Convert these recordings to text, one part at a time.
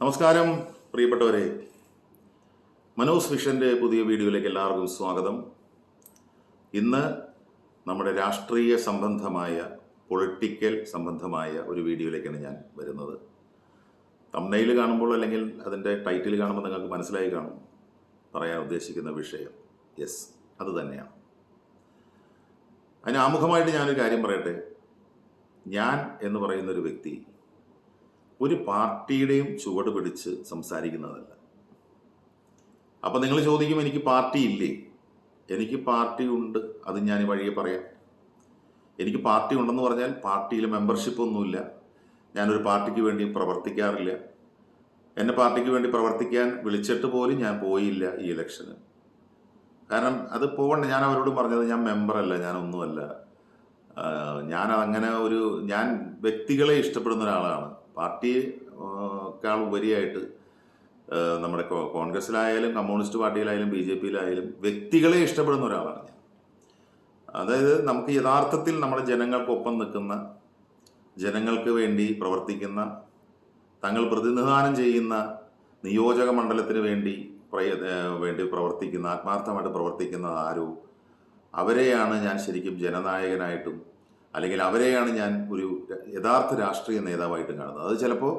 നമസ്കാരം പ്രിയപ്പെട്ടവരെ, മനോസ് വിഷൻ്റെ പുതിയ വീഡിയോയിലേക്ക് എല്ലാവർക്കും സ്വാഗതം. ഇന്ന് നമ്മുടെ രാഷ്ട്രീയ സംബന്ധമായ പൊളിറ്റിക്കൽ സംബന്ധമായ ഒരു വീഡിയോയിലേക്കാണ് ഞാൻ വരുന്നത്. തംബ്നെയിൽ കാണുമ്പോൾ അല്ലെങ്കിൽ അതിൻ്റെ ടൈറ്റിൽ കാണുമ്പോൾ നിങ്ങൾക്ക് മനസ്സിലായി കാണും പറയാൻ ഉദ്ദേശിക്കുന്ന വിഷയം. യെസ്, അത് തന്നെയാണ്. അതിന് ആമുഖമായിട്ട് ഞാനൊരു കാര്യം പറയട്ടെ. ഞാൻ എന്ന് പറയുന്നൊരു വ്യക്തി ഒരു പാർട്ടിയുടെയും ചുവട് പിടിച്ച് സംസാരിക്കുന്നതല്ല. അപ്പം നിങ്ങൾ ചോദിക്കും, എനിക്ക് പാർട്ടി ഇല്ലേ? എനിക്ക് പാർട്ടി ഉണ്ട്, അത് ഞാൻ വഴിയെ പറയാം. എനിക്ക് പാർട്ടി ഉണ്ടെന്ന് പറഞ്ഞാൽ പാർട്ടിയിൽ മെമ്പർഷിപ്പ് ഒന്നുമില്ല. ഞാനൊരു പാർട്ടിക്ക് വേണ്ടി പ്രവർത്തിക്കാറില്ല. എന്നെ പാർട്ടിക്ക് വേണ്ടി പ്രവർത്തിക്കാൻ വിളിച്ചിട്ട് പോലും ഞാൻ പോയില്ല ഈ ഇലക്ഷന്. കാരണം അത് പോകണ്ട. ഞാൻ അവരോട് പറഞ്ഞത് ഞാൻ മെമ്പറല്ല, ഞാനൊന്നുമല്ല. ഞാൻ വ്യക്തികളെ ഇഷ്ടപ്പെടുന്ന ഒരാളാണ്. പാർട്ടിയേക്കാൾ ഉപരിയായിട്ട് നമ്മുടെ കോൺഗ്രസിലായാലും കമ്മ്യൂണിസ്റ്റ് പാർട്ടിയിലായാലും BJPയിലായാലും വ്യക്തികളെ ഇഷ്ടപ്പെടുന്ന ഒരാളാണ് ഞാൻ. അതായത് നമുക്ക് യഥാർത്ഥത്തിൽ നമ്മുടെ ജനങ്ങൾക്കൊപ്പം നിൽക്കുന്ന, ജനങ്ങൾക്ക് വേണ്ടി പ്രവർത്തിക്കുന്ന, തങ്ങൾ പ്രതിനിധാനം ചെയ്യുന്ന നിയോജക മണ്ഡലത്തിന് വേണ്ടി പ്രവർത്തിക്കുന്ന, ആത്മാർത്ഥമായിട്ട് പ്രവർത്തിക്കുന്ന ആരോ അവരെയാണ് ഞാൻ ശരിക്കും ജനനായകനായിട്ടും, അല്ലെങ്കിൽ അവരെയാണ് ഞാൻ ഒരു യഥാർത്ഥ രാഷ്ട്രീയ നേതാവായിട്ടും കാണുന്നത്. അത് ചിലപ്പോൾ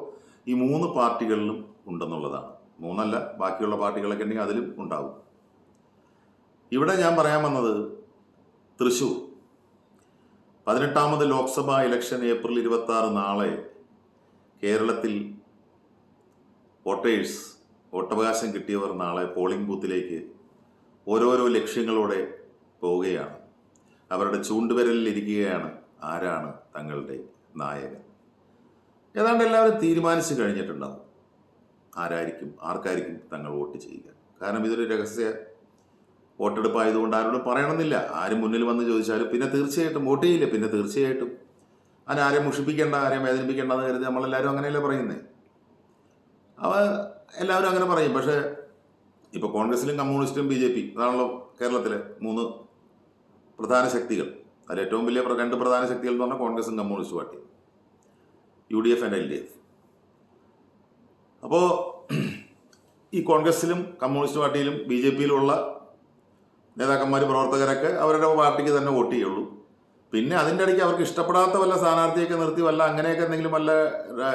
ഈ 3 പാർട്ടികളിലും ഉണ്ടെന്നുള്ളതാണ്. 3 ബാക്കിയുള്ള പാർട്ടികളൊക്കെ ഉണ്ടെങ്കിൽ അതിലും ഉണ്ടാവും. ഇവിടെ ഞാൻ പറയാൻ വന്നത് തൃശ്ശൂർ 18ാമത് ലോക്സഭാ ഇലക്ഷൻ ഏപ്രിൽ 26 നാളെ കേരളത്തിൽ വോട്ടവകാശം കിട്ടിയവർ നാളെ പോളിംഗ് ബൂത്തിലേക്ക് ഓരോരോ ലക്ഷ്യങ്ങളോടെ പോവുകയാണ്. അവരുടെ ചൂണ്ടുവിരലിൽ ഇരിക്കുകയാണ് ആരാണ് തങ്ങളുടെ നായകൻ. ഏതാണ്ട് എല്ലാവരും തീരുമാനിച്ചു കഴിഞ്ഞിട്ടുണ്ടാവും ആർക്കായിരിക്കും തങ്ങൾ വോട്ട് ചെയ്യുക. കാരണം ഇതൊരു രഹസ്യ വോട്ടെടുപ്പായതുകൊണ്ട് ആരോടും പറയണമെന്നില്ല. ആരും മുന്നിൽ വന്ന് ചോദിച്ചാലും പിന്നെ തീർച്ചയായിട്ടും വോട്ട് ചെയ്യില്ല. പിന്നെ തീർച്ചയായിട്ടും ആരെയും മുഷിപ്പിക്കേണ്ട, ആരെയും വേദനിപ്പിക്കേണ്ട എന്ന് കരുതി നമ്മളെല്ലാവരും അങ്ങനെയല്ലേ പറയുന്നത്. എല്ലാവരും അങ്ങനെ പറയും. പക്ഷേ ഇപ്പോൾ കോൺഗ്രസിലും കമ്മ്യൂണിസ്റ്റും BJP അതാണല്ലോ കേരളത്തിലെ 3 പ്രധാന ശക്തികൾ. അതിൽ ഏറ്റവും വലിയ 2 പ്രധാന ശക്തികൾ എന്ന് പറഞ്ഞാൽ കോൺഗ്രസും കമ്മ്യൂണിസ്റ്റ് പാർട്ടിയും, UDF ആൻഡ് LDF. അപ്പോൾ ഈ കോൺഗ്രസിലും കമ്മ്യൂണിസ്റ്റ് പാർട്ടിയിലും BJPയിലുള്ള നേതാക്കന്മാർ, പ്രവർത്തകരൊക്കെ അവരുടെ പാർട്ടിക്ക് തന്നെ വോട്ട് ചെയ്യുള്ളൂ. പിന്നെ അതിൻ്റെ ഇടയ്ക്ക് അവർക്ക് ഇഷ്ടപ്പെടാത്ത വല്ല സ്ഥാനാർത്ഥിയൊക്കെ നിർത്തി അങ്ങനെയൊക്കെ എന്തെങ്കിലും വല്ല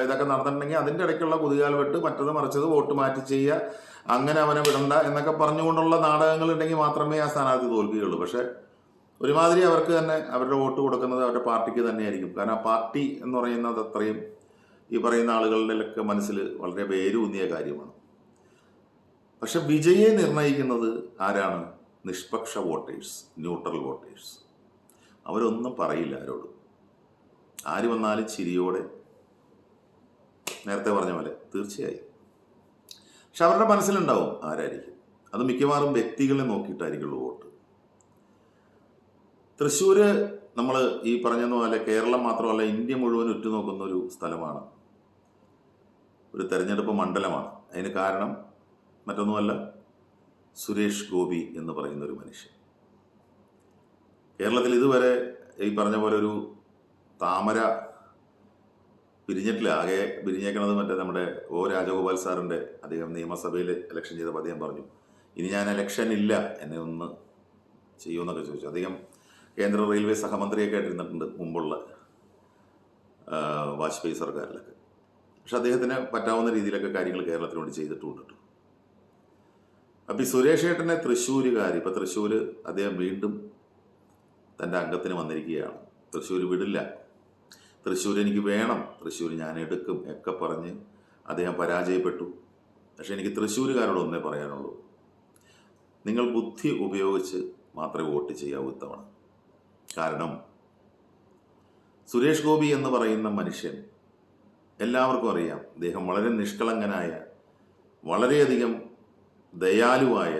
ഇതൊക്കെ നടന്നിട്ടുണ്ടെങ്കിൽ അതിൻ്റെ ഇടയ്ക്കുള്ള കുതികാൽ വെട്ട്, മറ്റത് മറിച്ചത്, വോട്ട് മാറ്റി ചെയ്യുക, അങ്ങനെ അവനെ വിടണ്ട എന്നൊക്കെ പറഞ്ഞുകൊണ്ടുള്ള നാടകങ്ങൾ ഉണ്ടെങ്കിൽ മാത്രമേ ആ സ്ഥാനാർത്ഥി തോൽക്കുകയുള്ളൂ. പക്ഷേ ഒരുമാതിരി അവർക്ക് തന്നെ അവരുടെ വോട്ട് കൊടുക്കുന്നത് അവരുടെ പാർട്ടിക്ക് തന്നെയായിരിക്കും. കാരണം ആ പാർട്ടി എന്ന് പറയുന്നത് അത്രയും ഈ പറയുന്ന ആളുകളുടെയൊക്കെ മനസ്സിൽ വളരെ വേരൂന്നിയ കാര്യമാണ്. പക്ഷെ വിജയെ നിർണ്ണയിക്കുന്നത് ആരാണ്? നിഷ്പക്ഷ വോട്ടേഴ്സ്, ന്യൂട്രൽ വോട്ടേഴ്സ്. അവരൊന്നും പറയില്ല ആരോടും. ആര് വന്നാലും ചിരിയോടെ, നേരത്തെ പറഞ്ഞ പോലെ തീർച്ചയായും. പക്ഷെ അവരുടെ മനസ്സിലുണ്ടാവും ആരായിരിക്കും. അത് മിക്കവാറും വ്യക്തികളെ നോക്കിയിട്ടായിരിക്കുള്ളൂ വോട്ട്. തൃശ്ശൂർ നമ്മൾ ഈ പറഞ്ഞതുപോലെ കേരളം മാത്രമല്ല ഇന്ത്യ മുഴുവൻ ഉറ്റുനോക്കുന്ന ഒരു സ്ഥലമാണ്, ഒരു തെരഞ്ഞെടുപ്പ് മണ്ഡലമാണ്. അതിന് കാരണം മറ്റൊന്നുമല്ല, സുരേഷ് ഗോപി എന്ന് പറയുന്ന ഒരു മനുഷ്യൻ. കേരളത്തിൽ ഇതുവരെ ഈ പറഞ്ഞ പോലെ ഒരു താമര പിരിഞ്ഞിട്ടില്ല. ആകെ പിരിഞ്ഞേക്കണത് നമ്മുടെ രാജഗോപാൽ സാറിൻ്റെ, അദ്ദേഹം നിയമസഭയിൽ ഇലക്ഷൻ ചെയ്തപ്പോൾ അദ്ദേഹം പറഞ്ഞു, ഇനി ഞാൻ ഇലക്ഷൻ ഇല്ല, എന്നെ ഒന്ന് ചെയ്യുമെന്നൊക്കെ ചോദിച്ചു. അദ്ദേഹം കേന്ദ്ര റെയിൽവേ സഹമന്ത്രിയൊക്കെ ആയിട്ടിരുന്നിട്ടുണ്ട് മുമ്പുള്ള വാജ്പേയി സർക്കാരിലൊക്കെ. പക്ഷെ അദ്ദേഹത്തിന് പറ്റാവുന്ന രീതിയിലൊക്കെ കാര്യങ്ങൾ കേരളത്തിന് വേണ്ടി ചെയ്തിട്ടുണ്ട്. അപ്പം ഈ സുരേഷ് ഏട്ടനെ തൃശ്ശൂരുകാർ, ഇപ്പം തൃശ്ശൂർ അദ്ദേഹം വീണ്ടും തൻ്റെ അംഗത്തിന് വന്നിരിക്കുകയാണ്. തൃശ്ശൂർ വിടില്ല, തൃശ്ശൂർ എനിക്ക് വേണം, തൃശ്ശൂർ ഞാൻ എടുക്കും ഒക്കെ പറഞ്ഞ് അദ്ദേഹം പരാജയപ്പെട്ടു. പക്ഷെ എനിക്ക് തൃശ്ശൂരുകാരോട് ഒന്നേ പറയാനുള്ളൂ, നിങ്ങൾ ബുദ്ധി ഉപയോഗിച്ച് മാത്രമേ വോട്ട് ചെയ്യാവൂ ഇത്തവണ. കാരണം സുരേഷ് ഗോപി എന്ന് പറയുന്ന മനുഷ്യൻ എല്ലാവർക്കും അറിയാം. അദ്ദേഹം വളരെ നിഷ്കളങ്കനായ, വളരെയധികം ദയാലുവായ,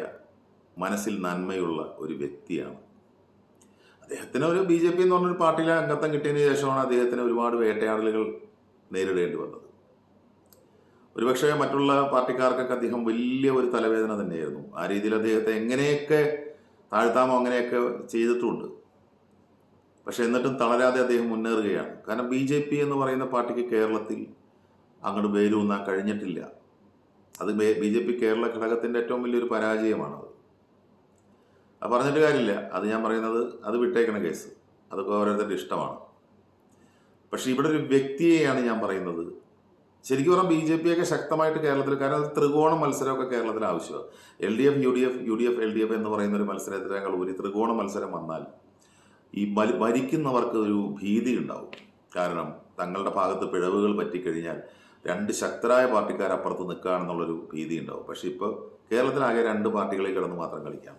മനസ്സിൽ നന്മയുള്ള ഒരു വ്യക്തിയാണ്. അദ്ദേഹത്തിന് ഒരു BJP എന്ന് പറഞ്ഞൊരു പാർട്ടിയിലെ അംഗത്വം കിട്ടിയതിന് ശേഷമാണ് അദ്ദേഹത്തിന് ഒരുപാട് വേട്ടയാടലുകൾ നേരിടേണ്ടി വന്നത്. ഒരുപക്ഷെ മറ്റുള്ള പാർട്ടിക്കാർക്കൊക്കെ അദ്ദേഹം വലിയ ഒരു തലവേദന തന്നെയായിരുന്നു. ആ രീതിയിൽ അദ്ദേഹത്തെ എങ്ങനെയൊക്കെ താഴ്ത്താമോ അങ്ങനെയൊക്കെ ചെയ്തിട്ടുണ്ട്. പക്ഷെ എന്നിട്ടും തളരാതെ അദ്ദേഹം മുന്നേറുകയാണ്. കാരണം BJP എന്ന് പറയുന്ന പാർട്ടിക്ക് കേരളത്തിൽ അങ്ങോട്ട് വേരൂന്നാൻ കഴിഞ്ഞിട്ടില്ല. അത് BJP കേരള ഘടകത്തിൻ്റെ ഏറ്റവും വലിയൊരു പരാജയമാണത്. അത് പറഞ്ഞിട്ട് കാര്യമില്ല. അത് ഞാൻ പറയുന്നത് അത് വിട്ടേക്കണ കേസ്, അതൊക്കെ ഓരോരുത്തരുടെ ഇഷ്ടമാണ്. പക്ഷേ ഇവിടെ ഒരു വ്യക്തിയെയാണ് ഞാൻ പറയുന്നത്. ശരിക്കും പറഞ്ഞാൽ BJP ഒക്കെ ശക്തമായിട്ട് കേരളത്തിൽ, കാരണം അത് ത്രികോണ മത്സരമൊക്കെ കേരളത്തിൽ ആവശ്യമാണ്. LDF UDF LDF എന്ന് പറയുന്ന ഒരു മത്സരത്തിനേക്കാൾ ഒരു ത്രികോണ മത്സരം വന്നാൽ ഈ ഭരിക്കുന്നവർക്ക് ഒരു ഭീതി ഉണ്ടാവും. കാരണം തങ്ങളുടെ ഭാഗത്ത് പിഴവുകൾ പറ്റിക്കഴിഞ്ഞാൽ രണ്ട് ശക്തരായ പാർട്ടിക്കാർ അപ്പുറത്ത് നിൽക്കുകയാണെന്നുള്ളൊരു ഭീതി ഉണ്ടാവും. പക്ഷെ ഇപ്പോൾ കേരളത്തിലാകെ രണ്ട് പാർട്ടികളിൽ കിടന്ന് മാത്രം കളിക്കാം.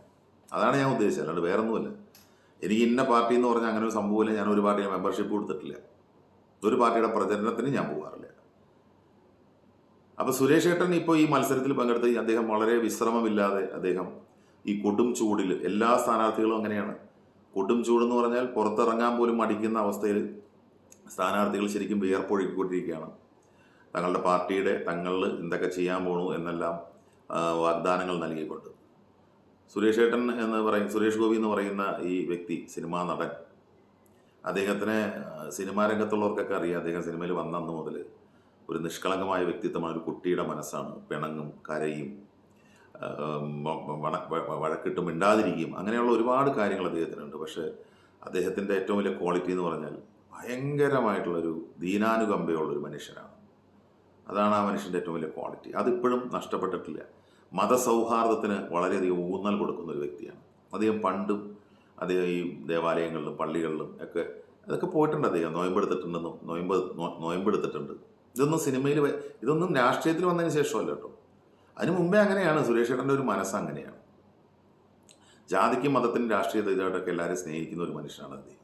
അതാണ് ഞാൻ ഉദ്ദേശിച്ചത്, അല്ലാണ്ട് വേറെ ഒന്നുമില്ല. എനിക്ക് ഇന്ന പാർട്ടി എന്ന് പറഞ്ഞാൽ അങ്ങനെ ഒരു സംഭവമില്ല. ഞാൻ ഒരു പാർട്ടിയുടെ മെമ്പർഷിപ്പ് കൊടുത്തിട്ടില്ല, ഒരു പാർട്ടിയുടെ പ്രചരണത്തിന് ഞാൻ പോകാറില്ല. അപ്പോൾ സുരേഷ് ഏട്ടൻ ഇപ്പോൾ ഈ മത്സരത്തിൽ പങ്കെടുത്ത് അദ്ദേഹം വളരെ വിശ്രമമില്ലാതെ അദ്ദേഹം ഈ കൊടും ചൂടിൽ, എല്ലാ സ്ഥാനാർത്ഥികളും അങ്ങനെയാണ്, കൊടും ചൂടെന്ന് പറഞ്ഞാൽ പുറത്തിറങ്ങാൻ പോലും മടിക്കുന്ന അവസ്ഥയിൽ സ്ഥാനാർത്ഥികൾ ശരിക്കും വിയർപ്പൊഴുക്കിക്കൊണ്ടിരിക്കുകയാണ്. തങ്ങളുടെ പാർട്ടിയുടെ തങ്ങൾ എന്തൊക്കെ ചെയ്യാൻ പോണു എന്നെല്ലാം വാഗ്ദാനങ്ങൾ നൽകിക്കൊണ്ട്. സുരേഷ് ഗോപി എന്ന് പറയുന്ന ഈ വ്യക്തി, സിനിമാ നടൻ, അദ്ദേഹത്തിന് സിനിമാ രംഗത്തുള്ളവർക്കൊക്കെ അറിയാം. അദ്ദേഹം സിനിമയിൽ വന്നന്ന് മുതൽ ഒരു നിഷ്കളങ്കമായ വ്യക്തിത്വമാണ്. ഒരു കുട്ടിയുടെ മനസ്സാണ്. പിണങ്ങും, കരയും, വഴക്കിട്ട് മിണ്ടാതിരിക്കും, അങ്ങനെയുള്ള ഒരുപാട് കാര്യങ്ങൾ അദ്ദേഹത്തിനുണ്ട്. പക്ഷേ അദ്ദേഹത്തിൻ്റെ ഏറ്റവും വലിയ ക്വാളിറ്റി എന്ന് പറഞ്ഞാൽ ഭയങ്കരമായിട്ടുള്ളൊരു ദീനാനുകമ്പയുള്ളൊരു മനുഷ്യനാണ്. അതാണ് ആ മനുഷ്യൻ്റെ ഏറ്റവും വലിയ ക്വാളിറ്റി. അതിപ്പോഴും നഷ്ടപ്പെട്ടിട്ടില്ല. മതസൗഹാർദ്ദത്തിന് വളരെയധികം ഊന്നൽ കൊടുക്കുന്ന ഒരു വ്യക്തിയാണ് അദ്ദേഹം. പണ്ടും അദ്ദേഹം ഈ ദേവാലയങ്ങളിലും പള്ളികളിലും ഒക്കെ അതൊക്കെ പോയിട്ടുണ്ട്. അദ്ദേഹം നോയമ്പെടുത്തിട്ടുണ്ട്. ഇതൊന്നും സിനിമയിൽ, ഇതൊന്നും രാഷ്ട്രീയത്തിൽ വന്നതിന് ശേഷമല്ല കേട്ടോ. അതിന് മുമ്പേ അങ്ങനെയാണ്. സുരേഷ് ഏട്ടൻ്റെ ഒരു മനസ്സ് അങ്ങനെയാണ്. ജാതിക്കും മതത്തിനും രാഷ്ട്രീയത ഇതായിട്ടൊക്കെ എല്ലാവരും സ്നേഹിക്കുന്ന ഒരു മനുഷ്യനാണ് അദ്ദേഹം.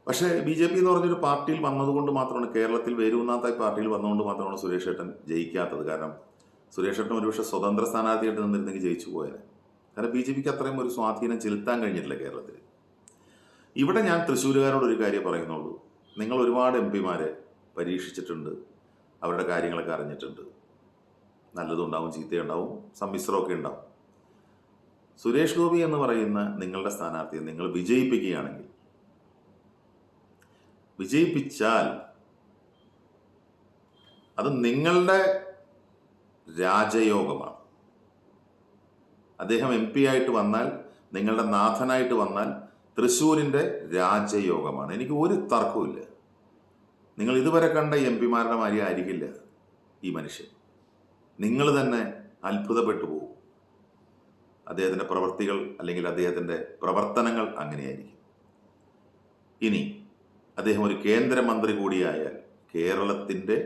പക്ഷേ BJP എന്ന് പറഞ്ഞൊരു പാർട്ടിയിൽ വന്നതുകൊണ്ട് മാത്രമാണ്, കേരളത്തിൽ വേരൂന്നാത്ത പാർട്ടിയിൽ വന്നതുകൊണ്ട് മാത്രമാണ് സുരേഷ് ഏട്ടൻ ജയിക്കാത്തത്. കാരണം സുരേഷ് ഏട്ടൻ ഒരുപക്ഷെ സ്വതന്ത്ര സ്ഥാനാർത്ഥിയായിട്ട് നിന്നിരുന്നെങ്കിൽ ജയിച്ചു പോയത്. കാരണം BJPക്ക് അത്രയും ഒരു സ്വാധീനം ചെലുത്താൻ കഴിഞ്ഞിട്ടില്ല കേരളത്തിൽ. ഇവിടെ ഞാൻ തൃശ്ശൂരുകാരോട് ഒരു കാര്യം പറയുന്നുള്ളൂ. നിങ്ങൾ ഒരുപാട് MP-മാരെ പരീക്ഷിച്ചിട്ടുണ്ട്, അവരുടെ കാര്യങ്ങളൊക്കെ അറിഞ്ഞിട്ടുണ്ട്. നല്ലതുണ്ടാവും, ചീത്തയുണ്ടാവും, സമ്മിശ്രമൊക്കെ ഉണ്ടാവും. സുരേഷ് ഗോപി എന്ന് പറയുന്ന നിങ്ങളുടെ സ്ഥാനാർത്ഥിയെ നിങ്ങൾ വിജയിപ്പിച്ചാൽ അത് നിങ്ങളുടെ രാജയോഗമാണ്. അദ്ദേഹം MP ആയിട്ട് വന്നാൽ, നിങ്ങളുടെ നാഥനായിട്ട് വന്നാൽ തൃശ്ശൂരിൻ്റെ രാജയോഗമാണ്. എനിക്ക് ഒരു തർക്കവുമില്ല. നിങ്ങൾ ഇതുവരെ കണ്ട MP-മാരുടെ മാതിരി ആയിരിക്കില്ല ഈ മനുഷ്യൻ. നിങ്ങൾ തന്നെ അത്ഭുതപ്പെട്ടു പോകും. അദ്ദേഹത്തിൻ്റെ പ്രവൃത്തികൾ അല്ലെങ്കിൽ അദ്ദേഹത്തിൻ്റെ പ്രവർത്തനങ്ങൾ അങ്ങനെയായിരിക്കും. ഇനി അദ്ദേഹം ഒരു കേന്ദ്രമന്ത്രി കൂടിയായാൽ കേരളത്തിൻ്റെ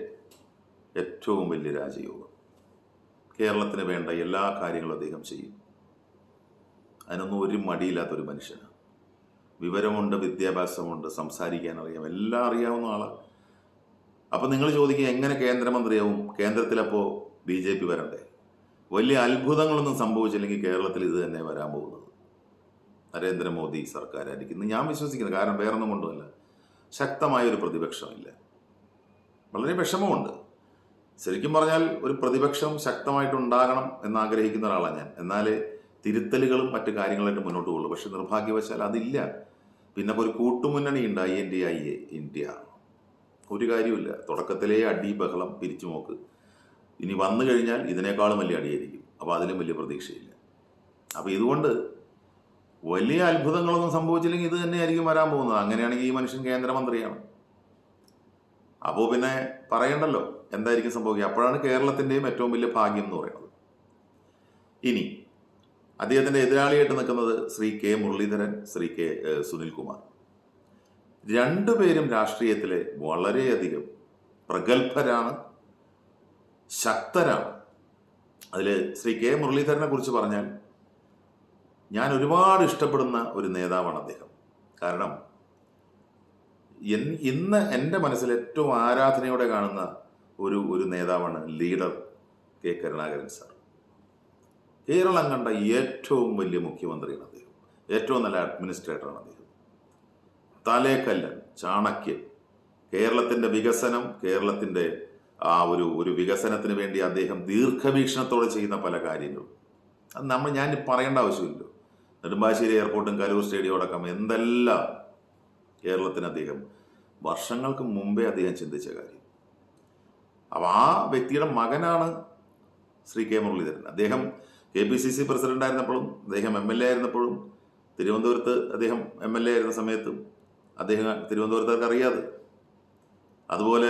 ഏറ്റവും വലിയ രാജയോഗം. കേരളത്തിന് വേണ്ട എല്ലാ കാര്യങ്ങളും അദ്ദേഹം ചെയ്യും. അതിനൊന്നും ഒരു മടിയില്ലാത്തൊരു മനുഷ്യനാണ്. വിവരമുണ്ട്, വിദ്യാഭ്യാസമുണ്ട്, സംസാരിക്കാൻ അറിയാം, എല്ലാം അറിയാവുന്ന ആളാണ്. അപ്പം നിങ്ങൾ ചോദിക്കുക എങ്ങനെ കേന്ദ്രമന്ത്രിയാവും? കേന്ദ്രത്തിലപ്പോൾ BJP വരണ്ടേ? വലിയ അത്ഭുതങ്ങളൊന്നും സംഭവിച്ചില്ലെങ്കിൽ കേരളത്തിൽ ഇത് തന്നെ വരാൻ പോകുന്നത്. നരേന്ദ്രമോദി സർക്കാരായിരിക്കും ഞാൻ വിശ്വസിക്കുന്നത്. കാരണം വേറൊന്നും കൊണ്ടുമല്ല, ശക്തമായൊരു പ്രതിപക്ഷമില്ല. വളരെ വിഷമമുണ്ട്. ശരിക്കും പറഞ്ഞാൽ ഒരു പ്രതിപക്ഷം ശക്തമായിട്ടുണ്ടാകണം എന്നാഗ്രഹിക്കുന്ന ഒരാളാണ് ഞാൻ. എന്നാലേ തിരുത്തലുകളും മറ്റു കാര്യങ്ങളായിട്ട് മുന്നോട്ട് പോകുള്ളൂ. പക്ഷെ നിർഭാഗ്യവശാൽ അതില്ല. പിന്നെ ഒരു കൂട്ടുമുന്നണി ഉണ്ട്, INDIA, ഇന്ത്യ. ഒരു കാര്യമില്ല. തുടക്കത്തിലേ അടി, ബഹളം, പിരിച്ചു നോക്ക്. ഇനി വന്നു കഴിഞ്ഞാൽ ഇതിനേക്കാളും വലിയ അടിയായിരിക്കും. അപ്പോൾ അതിലും വലിയ പ്രതീക്ഷയില്ല. അപ്പോൾ ഇതുകൊണ്ട് വലിയ അത്ഭുതങ്ങളൊന്നും സംഭവിച്ചില്ലെങ്കിൽ ഇത് തന്നെയായിരിക്കും വരാൻ പോകുന്നത്. അങ്ങനെയാണെങ്കിൽ ഈ മനുഷ്യൻ കേന്ദ്രമന്ത്രിയാണ്. അപ്പോൾ പിന്നെ പറയണ്ടല്ലോ എന്തായിരിക്കും സംഭവിക്കുക. അപ്പോഴാണ് കേരളത്തിൻ്റെയും ഏറ്റവും വലിയ ഭാഗ്യം എന്ന് പറയുന്നത്. ഇനി അദ്ദേഹത്തിൻ്റെ എതിരാളിയായിട്ട് നിൽക്കുന്നത് ശ്രീ K. മുരളീധരൻ, ശ്രീ സുനിൽകുമാർ. രണ്ടുപേരും രാഷ്ട്രീയത്തിലെ വളരെയധികം പ്രഗത്ഭരാണ്, ശക്തരാണ്. അതിൽ ശ്രീ K. മുരളീധരനെ കുറിച്ച് പറഞ്ഞാൽ ഞാൻ ഒരുപാട് ഇഷ്ടപ്പെടുന്ന ഒരു നേതാവാണ് അദ്ദേഹം. കാരണം ഇന്ന് എൻ്റെ മനസ്സിൽ ഏറ്റവും ആരാധനയോടെ കാണുന്ന ഒരു നേതാവാണ് leader K. Karunakaran sir. Keralam കണ്ട ഏറ്റവും വലിയ മുഖ്യമന്ത്രിയാണ് അദ്ദേഹം. ഏറ്റവും നല്ല അഡ്മിനിസ്ട്രേറ്ററാണ് അദ്ദേഹം. തലേക്കല്ലൻ, ചാണക്യൻ. കേരളത്തിൻ്റെ വികസനം, കേരളത്തിൻ്റെ ആ ഒരു വികസനത്തിന് വേണ്ടി അദ്ദേഹം ദീർഘവീക്ഷണത്തോടെ ചെയ്യുന്ന പല കാര്യങ്ങളും അത് ഞാൻ പറയേണ്ട ആവശ്യമില്ലല്ലോ. നെടുമ്പാശ്ശേരി എയർപോർട്ടും കലൂർ സ്റ്റേഡിയം അടക്കം എന്തെല്ലാം കേരളത്തിന് അദ്ദേഹം വർഷങ്ങൾക്ക് മുമ്പേ അദ്ദേഹം ചിന്തിച്ച കാര്യം. അപ്പോൾ ആ വ്യക്തിയുടെ മകനാണ് ശ്രീ കെ മുരളീധരൻ. അദ്ദേഹം KPCC പ്രസിഡന്റ് ആയിരുന്നപ്പോഴും അദ്ദേഹം MLA ആയിരുന്നപ്പോഴും തിരുവനന്തപുരത്ത് അദ്ദേഹം MLA ആയിരുന്ന സമയത്തും അദ്ദേഹം തിരുവനന്തപുരത്തുകാർക്ക് അറിയാതെ, അതുപോലെ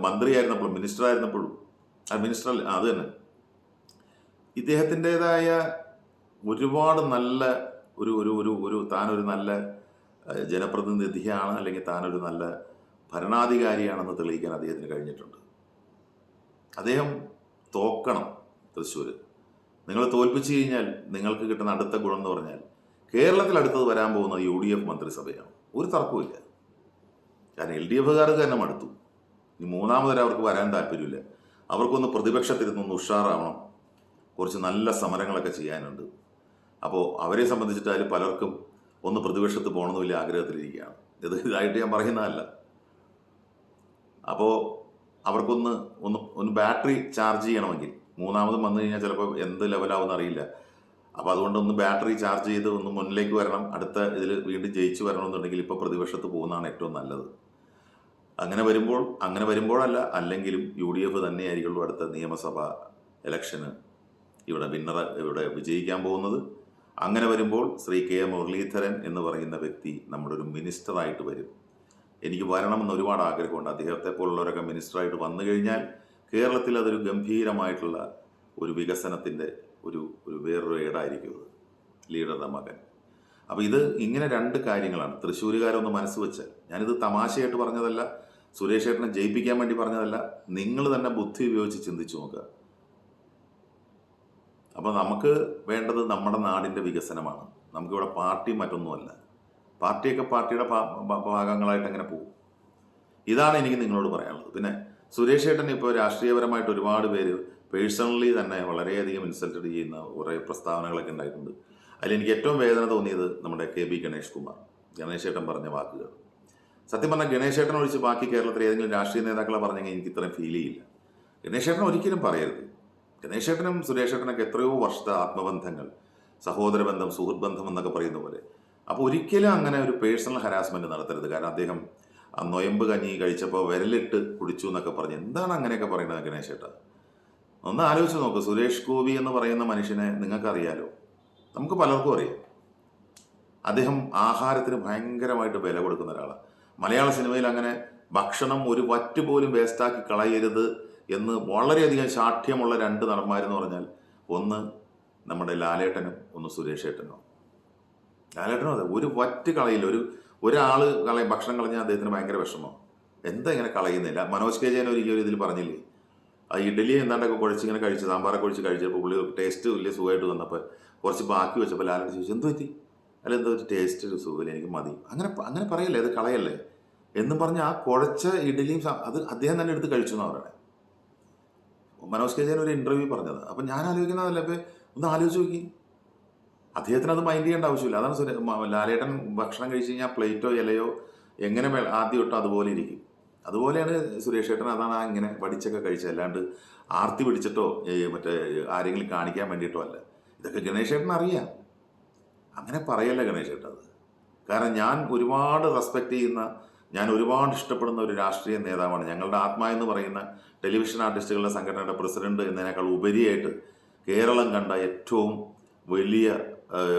മന്ത്രിയായിരുന്നപ്പോഴും മിനിസ്റ്റർ ആയിരുന്നപ്പോഴും മിനിസ്റ്റർ അല്ല അത് തന്നെ ഇദ്ദേഹത്തിൻ്റെതായ ഒരുപാട് നല്ല ഒരു ഒരു ഒരു ഒരു താനൊരു നല്ല ജനപ്രതിനിധിയാണ്, അല്ലെങ്കിൽ താനൊരു നല്ല ഭരണാധികാരിയാണെന്ന് തെളിയിക്കാൻ അദ്ദേഹത്തിന് കഴിഞ്ഞിട്ടുണ്ട്. അദ്ദേഹം തോക്കണം തൃശ്ശൂർ. നിങ്ങൾ തോൽപ്പിച്ചു കഴിഞ്ഞാൽ നിങ്ങൾക്ക് കിട്ടുന്ന അടുത്ത ഗുണം എന്ന് പറഞ്ഞാൽ കേരളത്തിൽ അടുത്തത് വരാൻ പോകുന്ന UDF മന്ത്രിസഭയാണ്. ഒരു തർക്കവുമില്ല. കാരണം LDFകാർക്ക് തന്നെ മടുത്തു. ഇനി മൂന്നാമതൊരു അവർക്ക് വരാൻ താല്പര്യമില്ല. അവർക്കൊന്ന് പ്രതിപക്ഷത്തിരുന്നൊന്ന് ഉഷാറാവണം, കുറച്ച് നല്ല സമരങ്ങളൊക്കെ ചെയ്യാനുണ്ട്. അപ്പോൾ അവരെ സംബന്ധിച്ചിട്ടായാലും പലർക്കും ഒന്ന് പ്രതിപക്ഷത്ത് പോകണമെന്ന് വലിയ ആഗ്രഹത്തിലിരിക്കുകയാണ്. ഇതായിട്ട് ഞാൻ പറയുന്നതല്ല. അപ്പോൾ അവർക്കൊന്ന് ഒന്ന് ബാറ്ററി ചാർജ് ചെയ്യണമെങ്കിൽ മൂന്നാമതും വന്നു കഴിഞ്ഞാൽ ചിലപ്പോൾ എന്ത് ലെവലാവുമെന്ന് അറിയില്ല. അപ്പോൾ അതുകൊണ്ടൊന്ന് ബാറ്ററി ചാർജ് ചെയ്ത് ഒന്ന് മുന്നിലേക്ക് വരണം, അടുത്ത ഇതിൽ വീണ്ടും ജയിച്ചു വരണമെന്നുണ്ടെങ്കിൽ ഇപ്പോൾ പ്രതിപക്ഷത്ത് പോകുന്നതാണ് ഏറ്റവും നല്ലത്. അങ്ങനെ വരുമ്പോഴല്ല, അല്ലെങ്കിലും UDF തന്നെയായിരിക്കുള്ളൂ അടുത്ത നിയമസഭാ ഇലക്ഷന് ഇവിടെ വിജയിക്കാൻ പോകുന്നത്. അങ്ങനെ വരുമ്പോൾ ശ്രീ K മുരളീധരൻ എന്ന് പറയുന്ന വ്യക്തി നമ്മുടെ ഒരു മിനിസ്റ്ററായിട്ട് വരും. എനിക്ക് വരണമെന്ന് ഒരുപാട് ആഗ്രഹമുണ്ട്. അദ്ദേഹത്തെ പോലുള്ളവരൊക്കെ മിനിസ്റ്ററായിട്ട് വന്നു കഴിഞ്ഞാൽ കേരളത്തിൽ അതൊരു ഗംഭീരമായിട്ടുള്ള ഒരു വികസനത്തിൻ്റെ ഒരു വേറൊരു ഏടായിരിക്കും അത്, ലീഡറുടെ മകൻ. അപ്പോൾ ഇത് ഇങ്ങനെ രണ്ട് കാര്യങ്ങളാണ്. തൃശ്ശൂരുകാരൊന്ന് മനസ്സ് വെച്ചാൽ, ഞാനിത് തമാശയായിട്ട് പറഞ്ഞതല്ല, സുരേഷ് ഏട്ടനെ ജയിപ്പിക്കാൻ വേണ്ടി പറഞ്ഞതല്ല, നിങ്ങൾ തന്നെ ബുദ്ധി ഉപയോഗിച്ച് ചിന്തിച്ചു നോക്കുക. അപ്പോൾ നമുക്ക് വേണ്ടത് നമ്മുടെ നാടിൻ്റെ വികസനമാണ്. നമുക്കിവിടെ പാർട്ടി മറ്റൊന്നുമല്ല. പാർട്ടിയൊക്കെ പാർട്ടിയുടെ ഭാഗങ്ങളായിട്ട് അങ്ങനെ പോകും. ഇതാണ് എനിക്ക് നിങ്ങളോട് പറയാനുള്ളത്. പിന്നെ സുരേഷ് ഏട്ടൻ ഇപ്പോൾ രാഷ്ട്രീയപരമായിട്ട് ഒരുപാട് പേര് പേഴ്സണലി തന്നെ വളരെയധികം ഇൻസൾട്ടഡ് ചെയ്യുന്ന കുറേ പ്രസ്താവനകളൊക്കെ ഉണ്ടായിട്ടുണ്ട്. അതിലെനിക്ക് ഏറ്റവും വേദന തോന്നിയത് നമ്മുടെ KB ഗണേഷ് കുമാർ, ഗണേഷ് ഏട്ടൻ പറഞ്ഞ വാക്കുകൾ. സത്യം പറഞ്ഞാൽ ഗണേഷ് ഏട്ടൻ ഒഴിച്ച് ബാക്കി കേരളത്തിലെ ഏതെങ്കിലും രാഷ്ട്രീയ നേതാക്കളെ പറഞ്ഞെങ്കിൽ എനിക്ക് ഇത്രയും ഫീൽ ചെയ്യില്ല. ഗണേഷ് ഏട്ടൻ ഒരിക്കലും പറയരുത്. ഗണേഷ് ഏട്ടനും സുരേഷ് ഏട്ടനൊക്കെ എത്രയോ വർഷത്തെ ആത്മബന്ധങ്ങൾ, സഹോദര ബന്ധം, സുഹൃത്ത് ബന്ധം എന്നൊക്കെ പറയുന്ന പോലെ. അപ്പോൾ ഒരിക്കലും അങ്ങനെ ഒരു പേഴ്സണൽ ഹരാസ്മെൻറ്റ് നടത്തരുത്. കാരണം അദ്ദേഹം ആ നൊയമ്പ് കഞ്ഞി കഴിച്ചപ്പോൾ വിരലിട്ട് കുടിച്ചു എന്നൊക്കെ പറഞ്ഞ് എന്താണ് അങ്ങനെയൊക്കെ പറയുന്നത് ഗണേഷ് ഏട്ടൻ? ഒന്ന് ആലോചിച്ച് നോക്ക്. സുരേഷ് ഗോപി എന്ന് പറയുന്ന മനുഷ്യനെ നിങ്ങൾക്കറിയാലോ, നമുക്ക് പലർക്കും അറിയാം. അദ്ദേഹം ആഹാരത്തിന് ഭയങ്കരമായിട്ട് വില കൊടുക്കുന്ന ഒരാളാണ്. മലയാള സിനിമയിൽ അങ്ങനെ ഭക്ഷണം ഒരു വറ്റ് പോലും വേസ്റ്റാക്കി കളയരുത് എന്ന് വളരെയധികം ശാഠ്യമുള്ള രണ്ട് നടന്മാരെന്ന് പറഞ്ഞാൽ ഒന്ന് നമ്മുടെ ലാലേട്ടനും ഒന്ന് സുരേഷ് ഏട്ടനും. ലാലേട്ടനും അതെ, ഒരു വറ്റ് കളയില്ല. ഒരാൾ ഭക്ഷണം കളഞ്ഞാൽ അദ്ദേഹത്തിന് ഭയങ്കര വിഷമം. എന്താ ഇങ്ങനെ കളയുന്നില്ല? മനോജ് KJ ഒരിക്കലും ഇതിൽ പറഞ്ഞില്ലേ, ആ ഇഡ്ഡലി എന്താണ്ടൊക്കെ കുഴച്ച് ഇങ്ങനെ കഴിച്ച്, സാമ്പാറൊക്കെ കുഴിച്ച് കഴിച്ചപ്പോൾ പുള്ളി ടേസ്റ്റ് വലിയ സുഖമായിട്ട് വന്നപ്പോൾ കുറച്ച് ബാക്കി വെച്ചപ്പോൾ ലാലേട്ടൻ ചോദിച്ചു എന്ത് പറ്റി? അല്ല എന്താ പറ്റി? ടേസ്റ്റ് ഒരു സുഖമില്ല, എനിക്ക് മതി. അങ്ങനെ പറയല്ലേ, അത് കളയല്ലേ എന്നും പറഞ്ഞ് ആ കുഴച്ച ഇഡ്ഡലിയും അത് അദ്ദേഹം തന്നെ എടുത്ത് കഴിച്ചു എന്നാണ് പറയണേ. മനോജ് KJ ഒരു ഇൻ്റർവ്യൂ പറഞ്ഞത്. അപ്പം ഞാൻ ആലോചിക്കുന്നതല്ല, ഇപ്പം ഒന്ന് ആലോചിച്ച് നോക്കി. അദ്ദേഹത്തിന് അത് മൈൻഡ് ചെയ്യേണ്ട ആവശ്യമില്ല. അതാണ് ലാലേട്ടൻ ഭക്ഷണം കഴിച്ച് കഴിഞ്ഞാൽ പ്ലേറ്റോ ഇലയോ എങ്ങനെ ആദ്യം ഇട്ടോ അതുപോലെ ഇരിക്കും. അതുപോലെയാണ് സുരേഷ് ഏട്ടൻ. അതാണ് ഇങ്ങനെ വടിച്ചൊക്കെ കഴിച്ചത്, അല്ലാണ്ട് ആർത്തി പിടിച്ചിട്ടോ മറ്റേ ആരെങ്കിലും കാണിക്കാൻ വേണ്ടിയിട്ടോ അല്ല. ഇതൊക്കെ ഗണേഷ് ഏട്ടൻ അറിയാം. അങ്ങനെ പറയല്ല ഗണേഷ് ഏട്ടൻ അത്. കാരണം ഞാൻ ഒരുപാട് റെസ്പെക്റ്റ് ചെയ്യുന്ന, ഞാൻ ഒരുപാട് ഇഷ്ടപ്പെടുന്ന ഒരു രാഷ്ട്രീയ നേതാവാണ്. ഞങ്ങളുടെ ആത്മാ എന്ന് പറയുന്ന ടെലിവിഷൻ ആർട്ടിസ്റ്റുകളുടെ സംഘടനയുടെ പ്രസിഡന്റ് എന്നതിനേക്കാൾ ഉപരിയായിട്ട് കേരളം കണ്ട ഏറ്റവും വലിയ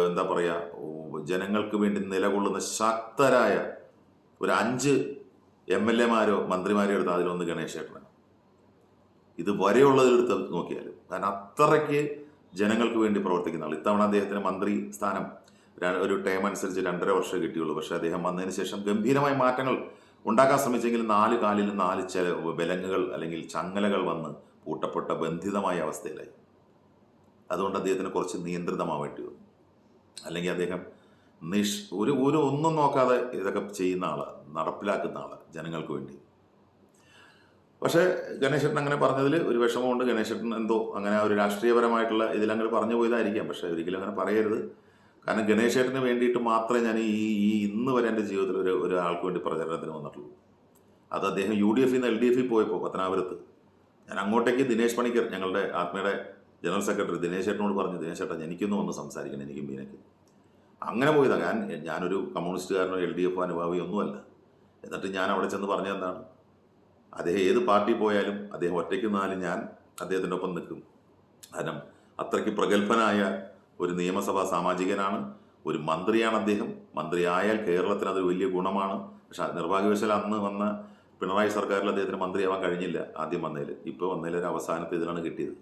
എന്താ പറയുക, ജനങ്ങൾക്ക് വേണ്ടി നിലകൊള്ളുന്ന ശക്തരായ ഒരു 5 MLA-മാരോ മന്ത്രിമാരോ എടുത്താൽ അതിലൊന്ന് ഗണേഷ് ഏട്ടനാണ്. ഇത് വരെയുള്ളതെടുത്ത് നോക്കിയാലും. കാരണം അത്രയ്ക്ക് ജനങ്ങൾക്ക് വേണ്ടി പ്രവർത്തിക്കുന്ന ആൾ. ഇത്തവണ അദ്ദേഹത്തിന് മന്ത്രി സ്ഥാനം ഒരു ടേം അനുസരിച്ച് 2.5 വർഷം കിട്ടിയുള്ളൂ. പക്ഷേ അദ്ദേഹം വന്നതിന് ശേഷം ഗംഭീരമായ മാറ്റങ്ങൾ ഉണ്ടാക്കാൻ ശ്രമിച്ചെങ്കിലും 4 കാലിൽ 4 വിലങ്ങുകൾ അല്ലെങ്കിൽ ചങ്ങലകൾ വന്ന് പൂട്ടപ്പെട്ട ബന്ധിതമായ അവസ്ഥയിലായി. അതുകൊണ്ട് അദ്ദേഹത്തിന് കുറച്ച് നിയന്ത്രിതമാവേണ്ടി വന്നു. അല്ലെങ്കിൽ അദ്ദേഹം ഒന്നും നോക്കാതെ ഇതൊക്കെ ചെയ്യുന്ന ആളാണ്, നടപ്പിലാക്കുന്ന ആളാണ് ജനങ്ങൾക്ക് വേണ്ടി. പക്ഷേ ഗണേശേട്ടൻ അങ്ങനെ പറഞ്ഞതിൽ ഒരു വിഷമമുണ്ട്. ഗണേശേട്ടൻ എന്തോ അങ്ങനെ ഒരു രാഷ്ട്രീയപരമായിട്ടുള്ള ഇതിലങ്ങനെ പറഞ്ഞു പോയതായിരിക്കാം. പക്ഷേ ഒരിക്കലും അങ്ങനെ പറയരുത്. കാരണം ഗണേശേട്ടന് വേണ്ടിയിട്ട് മാത്രമേ ഞാൻ ഈ ഇന്ന് വരെ എൻ്റെ ജീവിതത്തിൽ ഒരാൾക്ക് വേണ്ടി പ്രചരണത്തിന് വന്നിട്ടുള്ളൂ. അത് അദ്ദേഹം UDF നിന്ന് LDF പോയപ്പോൾ പത്തനാപുരത്ത് ഞാൻ അങ്ങോട്ടേക്ക് ദിനേശ് പണിക്കർ, ഞങ്ങളുടെ ആത്മയുടെ ജനറൽ സെക്രട്ടറി, ദിനേശേട്ടനോട് പറഞ്ഞു, ദിനേശേട്ടാ എനിക്കൊന്നും ഒന്ന് സംസാരിക്കണം, എനിക്കും മീനയ്ക്ക്. അങ്ങനെ പോയതാണ്. ഞാനൊരു കമ്മ്യൂണിസ്റ്റുകാരനോ LDF അനുഭാവിയോ ഒന്നുമല്ല. എന്നിട്ട് ഞാൻ അവിടെ ചെന്ന് പറഞ്ഞതെന്താണ്, അദ്ദേഹം ഏത് പാർട്ടി പോയാലും അദ്ദേഹം ഒറ്റയ്ക്ക് നിന്നാലും ഞാൻ അദ്ദേഹത്തിൻ്റെ ഒപ്പം നിൽക്കും. കാരണം അത്രയ്ക്ക് പ്രഗത്ഭനായ ഒരു നിയമസഭാ സാമാജികനാണ്, ഒരു മന്ത്രിയാണ് അദ്ദേഹം. മന്ത്രിയായാൽ കേരളത്തിന് അതൊരു വലിയ ഗുണമാണ്. പക്ഷെ നിർഭാഗ്യവശാൽ അന്ന് വന്ന പിണറായി സർക്കാരിൽ അദ്ദേഹത്തിന് മന്ത്രിയാവാൻ കഴിഞ്ഞില്ല. ആദ്യം വന്നതിൽ, ഇപ്പോൾ വന്നതിൽ ഒരു അവസാനത്തെ ഇതിലാണ് കിട്ടിയത്.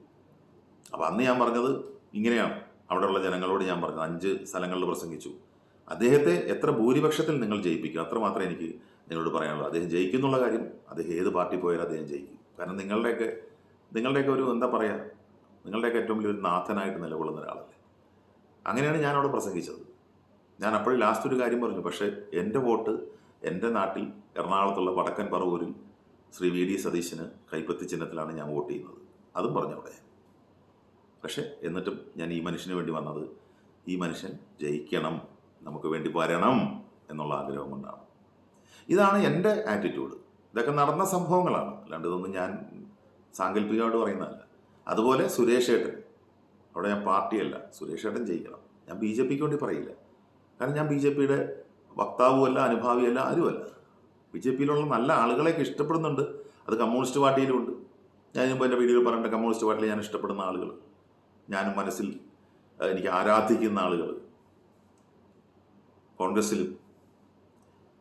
അപ്പം അന്ന് ഞാൻ പറഞ്ഞത് ഇങ്ങനെയാണ്, അവിടെയുള്ള ജനങ്ങളോട് ഞാൻ പറഞ്ഞത് 5 സ്ഥലങ്ങളിൽ പ്രസംഗിച്ചു. അദ്ദേഹത്തെ എത്ര ഭൂരിപക്ഷത്തിൽ നിങ്ങൾ ജയിപ്പിക്കും, അത്ര മാത്രമേ എനിക്ക് നിങ്ങളോട് പറയാനുള്ളൂ. അദ്ദേഹം ജയിക്കുന്നുള്ള കാര്യം, അദ്ദേഹം ഏത് പാർട്ടി പോയാലും അദ്ദേഹം ജയിക്കും. കാരണം നിങ്ങളുടെയൊക്കെ ഒരു എന്താ പറയുക, നിങ്ങളുടെയൊക്കെ ഏറ്റവും വലിയൊരു നാഥനായിട്ട് നിലകൊള്ളുന്ന ഒരാളല്ലേ. അങ്ങനെയാണ് ഞാൻ അവിടെ പ്രസംഗിച്ചത്. ഞാൻ അപ്പോഴും ലാസ്റ്റ് ഒരു കാര്യം പറഞ്ഞു, പക്ഷേ എൻ്റെ വോട്ട് എൻ്റെ നാട്ടിൽ എറണാകുളത്തുള്ള വടക്കൻ പറവൂരിൽ ശ്രീ VD സതീശന് കൈപ്പത്തി ചിഹ്നത്തിലാണ് ഞാൻ വോട്ട് ചെയ്യുന്നത്. അതും പറഞ്ഞു അവിടെ. പക്ഷേ എന്നിട്ടും ഞാൻ ഈ മനുഷ്യന് വേണ്ടി വന്നത്, ഈ മനുഷ്യൻ ജയിക്കണം, നമുക്ക് വേണ്ടി വരണം എന്നുള്ള ആഗ്രഹം കൊണ്ടാണ്. ഇതാണ് എൻ്റെ ആറ്റിറ്റ്യൂഡ്. ഇതൊക്കെ നടന്ന സംഭവങ്ങളാണ്, അല്ലാണ്ട് ഇതൊന്നും ഞാൻ സാങ്കല്പികമായിട്ട് പറയുന്നതല്ല. അതുപോലെ സുരേഷ് ഏട്ടൻ, അവിടെ ഞാൻ പാർട്ടിയല്ല, സുരേഷ് ഏട്ടൻ ജയിക്കണം. ഞാൻ BJPക്ക് വേണ്ടി പറയില്ല, കാരണം ഞാൻ BJPയുടെ വക്താവുമല്ല, അനുഭാവിയല്ല, ആരുമല്ല. BJPയിലുള്ള നല്ല ആളുകളെയൊക്കെ ഇഷ്ടപ്പെടുന്നുണ്ട്, അത് കമ്മ്യൂണിസ്റ്റ് പാർട്ടിയിലുമുണ്ട്. ഞാൻ മുമ്പ് എൻ്റെ വീഡിയോയിൽ പറഞ്ഞിട്ട് കമ്മ്യൂണിസ്റ്റ് പാർട്ടിയിൽ ഞാൻ ഇഷ്ടപ്പെടുന്ന ആളുകൾ, ഞാനും മനസ്സിൽ എനിക്ക് ആരാധിക്കുന്ന ആളുകൾ കോൺഗ്രസ്സിലും.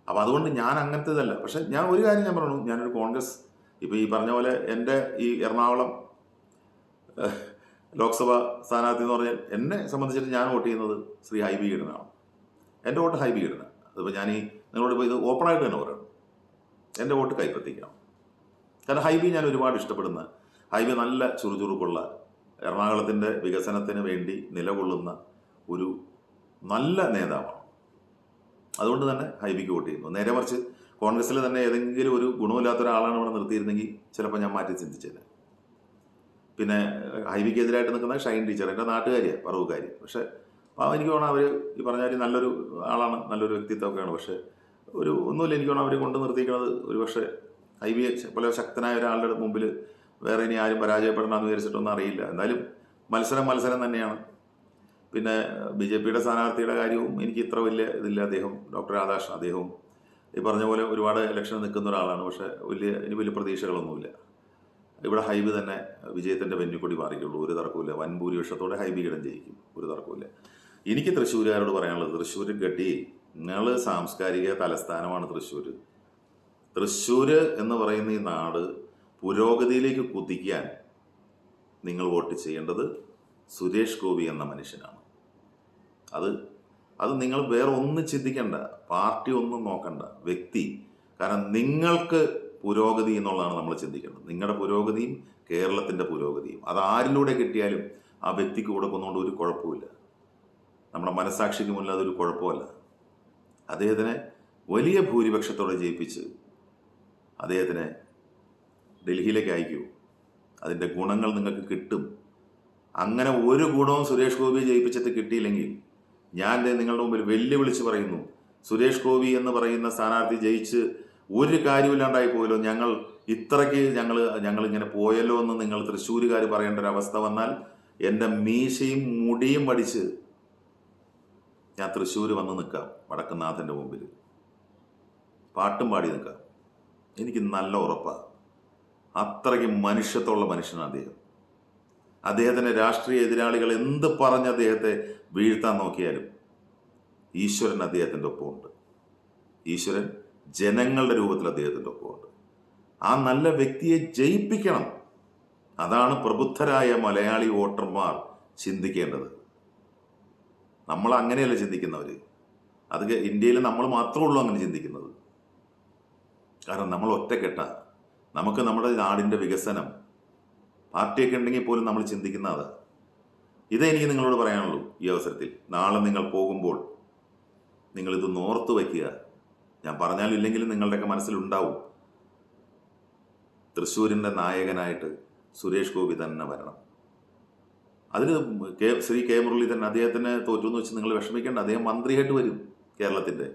അപ്പോൾ അതുകൊണ്ട് ഞാൻ അങ്ങനത്തേതല്ല. പക്ഷെ ഞാൻ ഒരു കാര്യം ഞാൻ പറഞ്ഞു, ഞാനൊരു കോൺഗ്രസ്, ഇപ്പോൾ ഈ പറഞ്ഞ പോലെ എൻ്റെ ഈ എറണാകുളം ലോക്സഭ സ്ഥാനാർത്ഥി എന്ന് പറഞ്ഞാൽ എന്നെ സംബന്ധിച്ചിട്ട് ഞാൻ വോട്ട് ചെയ്യുന്നത് ശ്രീ ഹൈബി ഈഡനാണ്. എൻ്റെ വോട്ട് ഹൈബി ഈഡനാണ്. അതിപ്പോൾ ഞാൻ നിങ്ങളോട് ഇപ്പോൾ ഇത് ഓപ്പണായിട്ട് തന്നെ പറയണം, എൻ്റെ വോട്ട് കൈപ്പറ്റിക്കണം. കാരണം ഹൈബി ഞാൻ ഒരുപാട് ഇഷ്ടപ്പെടുന്ന, ഹൈബി നല്ല ചുറുചുറുക്കുള്ള, എറണാകുളത്തിൻ്റെ വികസനത്തിന് വേണ്ടി നിലകൊള്ളുന്ന ഒരു നല്ല നേതാവാണ്. അതുകൊണ്ട് തന്നെ ഹൈബിക്ക് വോട്ട് ചെയ്യുന്നു. നേരെ മറിച്ച് കോൺഗ്രസ്സിൽ തന്നെ ഏതെങ്കിലും ഒരു ഗുണമില്ലാത്ത ഒരാളാണ് ഇവിടെ നിർത്തിയിരുന്നെങ്കിൽ ചിലപ്പോൾ ഞാൻ മാറ്റി ചിന്തിച്ചേനെ. പിന്നെ ഹൈബിക്കെതിരായിട്ട് നിൽക്കുന്ന ഷൈൻ ടീച്ചർ, എൻ്റെ നാട്ടുകാരിയാണ്, പറവുകാരി. പക്ഷേ എനിക്ക് വേണം അവർ ഈ പറഞ്ഞാൽ നല്ലൊരു ആളാണ്, നല്ലൊരു വ്യക്തിത്വമൊക്കെയാണ്. പക്ഷേ ഒന്നുമില്ല, എനിക്ക് വേണം അവർ കൊണ്ട് നിർത്തിയിരിക്കുന്നത്. ഒരു പക്ഷേ ഹൈബി പോലെ ശക്തനായ ഒരാളുടെ മുമ്പിൽ വേറെ ഇനി ആരും പരാജയപ്പെടണമെന്ന് വിചാരിച്ചിട്ടൊന്നും അറിയില്ല. എന്നാലും മത്സരം തന്നെയാണ്. പിന്നെ BJPയുടെ സ്ഥാനാർത്ഥിയുടെ കാര്യവും എനിക്ക് ഇത്ര വലിയ ഇതില്ല. അദ്ദേഹം ഡോക്ടർ രാധാകൃഷ്ണൻ, അദ്ദേഹവും ഈ പറഞ്ഞ പോലെ ഒരുപാട് ഇലക്ഷൻ നിൽക്കുന്ന ഒരാളാണ്. പക്ഷേ ഇനി വലിയ പ്രതീക്ഷകളൊന്നുമില്ല. ഇവിടെ ഹൈബി തന്നെ വിജയത്തിൻ്റെ വെന്നിക്കൊടി മാറിയുള്ളൂ, ഒരു തർക്കമില്ല. വൻ ഭൂരിപക്ഷത്തോടെ ഹൈബി ഇടം ജയിക്കും, ഒരു തർക്കമില്ല. എനിക്ക് തൃശ്ശൂരുകാരോട് പറയാനുള്ളത്, തൃശ്ശൂർ ഗട്ടി, നിങ്ങൾ സാംസ്കാരിക തലസ്ഥാനമാണ് തൃശ്ശൂർ. തൃശ്ശൂർ എന്ന് പറയുന്ന ഈ നാട് പുരോഗതിയിലേക്ക് കുതിക്കാൻ നിങ്ങൾ വോട്ട് ചെയ്യേണ്ടത് സുരേഷ് ഗോപി എന്ന മനുഷ്യനാണ്. അത് നിങ്ങൾ വേറെ ഒന്നും ചിന്തിക്കണ്ട, പാർട്ടി ഒന്നും നോക്കണ്ട, വ്യക്തി. കാരണം നിങ്ങൾക്ക് പുരോഗതി എന്നുള്ളതാണ് നമ്മൾ ചിന്തിക്കേണ്ടത്. നിങ്ങളുടെ പുരോഗതിയും കേരളത്തിൻ്റെ പുരോഗതിയും അത് ആരിലൂടെ കിട്ടിയാലും ആ വ്യക്തിക്ക് കൊടുക്കുന്നതുകൊണ്ട് ഒരു കുഴപ്പമില്ല. നമ്മുടെ മനസ്സാക്ഷിക്ക് മുന്നിൽ അതൊരു കുഴപ്പമല്ല. അദ്ദേഹത്തിനെ വലിയ ഭൂരിപക്ഷത്തോടെ ജയിപ്പിച്ച് അദ്ദേഹത്തിനെ ഡൽഹിയിലേക്ക് അയക്കൂ, അതിൻ്റെ ഗുണങ്ങൾ നിങ്ങൾക്ക് കിട്ടും. അങ്ങനെ ഒരു ഗുണവും സുരേഷ് ഗോപിയെ ജയിപ്പിച്ചിട്ട് കിട്ടിയില്ലെങ്കിൽ ഞാൻ നിങ്ങളുടെ മുമ്പിൽ വെല്ലുവിളിച്ച് പറയുന്നു, സുരേഷ് ഗോപി എന്ന് പറയുന്ന സ്ഥാനാർത്ഥി ജയിച്ച് ഒരു കാര്യമില്ലാണ്ടായി പോയല്ലോ, ഇത്രയ്ക്ക് ഞങ്ങളിങ്ങനെ പോയല്ലോ എന്ന് നിങ്ങൾ തൃശ്ശൂരുകാർ പറയേണ്ട ഒരു അവസ്ഥ വന്നാൽ എൻ്റെ മീശയും മുടിയും പഠിച്ച് ഞാൻ തൃശ്ശൂർ വന്ന് നിൽക്കാം, വടക്കുന്നാഥൻ്റെ മുമ്പിൽ പാട്ടും പാടി നിൽക്കാം. എനിക്ക് നല്ല ഉറപ്പാണ്. അത്രയ്ക്ക് മനുഷ്യത്വമുള്ള മനുഷ്യനാണ് അദ്ദേഹം. അദ്ദേഹത്തിൻ്റെ രാഷ്ട്രീയ എതിരാളികൾ എന്ത് പറഞ്ഞ് അദ്ദേഹത്തെ വീഴ്ത്താൻ നോക്കിയാലും ഈശ്വരൻ അദ്ദേഹത്തിൻ്റെ ഒപ്പമുണ്ട്. ഈശ്വരൻ ജനങ്ങളുടെ രൂപത്തിൽ അദ്ദേഹത്തിൻ്റെ ഒപ്പമുണ്ട്. ആ നല്ല വ്യക്തിയെ ജയിപ്പിക്കണം. അതാണ് പ്രബുദ്ധരായ മലയാളി വോട്ടർമാർ ചിന്തിക്കേണ്ടത്. നമ്മൾ അങ്ങനെയല്ല ചിന്തിക്കുന്നവർ. അത് ഇന്ത്യയിൽ നമ്മൾ മാത്രമേ ഉള്ളൂ അങ്ങനെ ചിന്തിക്കുന്നത്. കാരണം നമ്മൾ ഒറ്റക്കെട്ട, നമുക്ക് നമ്മുടെ നാടിൻ്റെ വികസനം, പാർട്ടിയൊക്കെ ഉണ്ടെങ്കിൽ പോലും നമ്മൾ ചിന്തിക്കുന്ന അത്. ഇതേ എനിക്ക് നിങ്ങളോട് പറയാനുള്ളൂ ഈ അവസരത്തിൽ. നാളെ നിങ്ങൾ പോകുമ്പോൾ നിങ്ങളിതൊന്ന് ഓർത്ത് വയ്ക്കുക. ഞാൻ പറഞ്ഞാലും ഇല്ലെങ്കിലും നിങ്ങളുടെയൊക്കെ മനസ്സിലുണ്ടാവും, തൃശ്ശൂരിൻ്റെ നായകനായിട്ട് സുരേഷ് ഗോപി തന്നെ വരണം. അതിൽ ശ്രീ കെ മുരളീധരൻ, അദ്ദേഹത്തിന് തോറ്റുമെന്ന് വെച്ച് നിങ്ങൾ വിഷമിക്കേണ്ട, അദ്ദേഹം മന്ത്രിയായിട്ട് വരും കേരളത്തിൻ്റെ.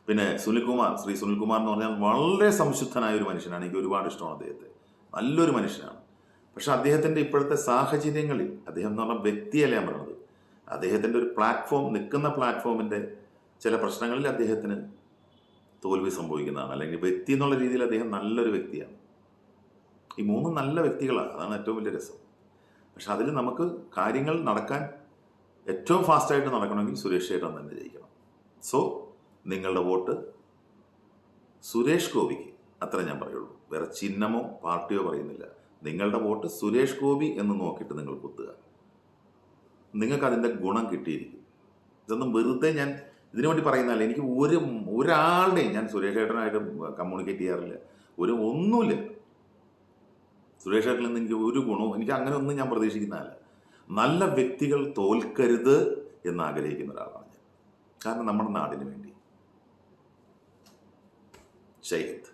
പിന്നെ ശ്രീ സുനിൽകുമാർ എന്ന് പറഞ്ഞാൽ വളരെ സംശുദ്ധനായ ഒരു മനുഷ്യനാണ്. എനിക്ക് ഒരുപാട് ഇഷ്ടമാണ് അദ്ദേഹത്തെ, നല്ലൊരു മനുഷ്യനാണ്. പക്ഷെ അദ്ദേഹത്തിൻ്റെ ഇപ്പോഴത്തെ സാഹചര്യങ്ങളിൽ, അദ്ദേഹം എന്ന് പറഞ്ഞാൽ വ്യക്തിയല്ല ഞാൻ പറയുന്നത്, അദ്ദേഹത്തിൻ്റെ ഒരു പ്ലാറ്റ്ഫോം, നിൽക്കുന്ന പ്ലാറ്റ്ഫോമിൻ്റെ ചില പ്രശ്നങ്ങളിൽ അദ്ദേഹത്തിന് തോൽവി സംഭവിക്കുന്നതാണ്. അല്ലെങ്കിൽ വ്യക്തി എന്നുള്ള രീതിയിൽ അദ്ദേഹം നല്ലൊരു വ്യക്തിയാണ്. ഈ മൂന്നും നല്ല വ്യക്തികളാണ്, അതാണ് ഏറ്റവും വലിയ രസം. പക്ഷെ അതിൽ നമുക്ക് കാര്യങ്ങൾ നടക്കാൻ ഏറ്റവും ഫാസ്റ്റായിട്ട് നടക്കണമെങ്കിൽ സുരേഷ് ചേട്ടൻ തന്നെ ജയിക്കണം. സോ നിങ്ങളുടെ വോട്ട് സുരേഷ് ഗോപിക്ക്, അത്ര ഞാൻ പറയുള്ളൂ. വേറെ ചിഹ്നമോ പാർട്ടിയോ പറയുന്നില്ല. നിങ്ങളുടെ വോട്ട് സുരേഷ് ഗോപി എന്ന് നോക്കിയിട്ട് നിങ്ങൾ കുത്തുക. നിങ്ങൾക്ക് അതിൻ്റെ ഗുണം കിട്ടിയിരിക്കും. ഇതൊന്നും വെറുതെ ഞാൻ ഇതിനു വേണ്ടി പറയുന്നതല്ല. എനിക്ക് ഒരാളുടെയും ഞാൻ സുരേഷ് ഏട്ടനായിട്ട് കമ്മ്യൂണിക്കേറ്റ് ചെയ്യാറില്ല. ഒന്നുമില്ല. സുരേഷ് ഏട്ടനിൽ നിന്ന് എനിക്ക് ഒരു ഗുണവും, എനിക്ക് അങ്ങനെ ഒന്നും ഞാൻ പ്രതീക്ഷിക്കുന്നതല്ല. നല്ല വ്യക്തികൾ തോൽക്കരുത് എന്ന് ആഗ്രഹിക്കുന്ന ഒരാളാണ് ഞാൻ. കാരണം നമ്മുടെ നാടിന് വേണ്ടി. ജയ് ഹിന്ദ്.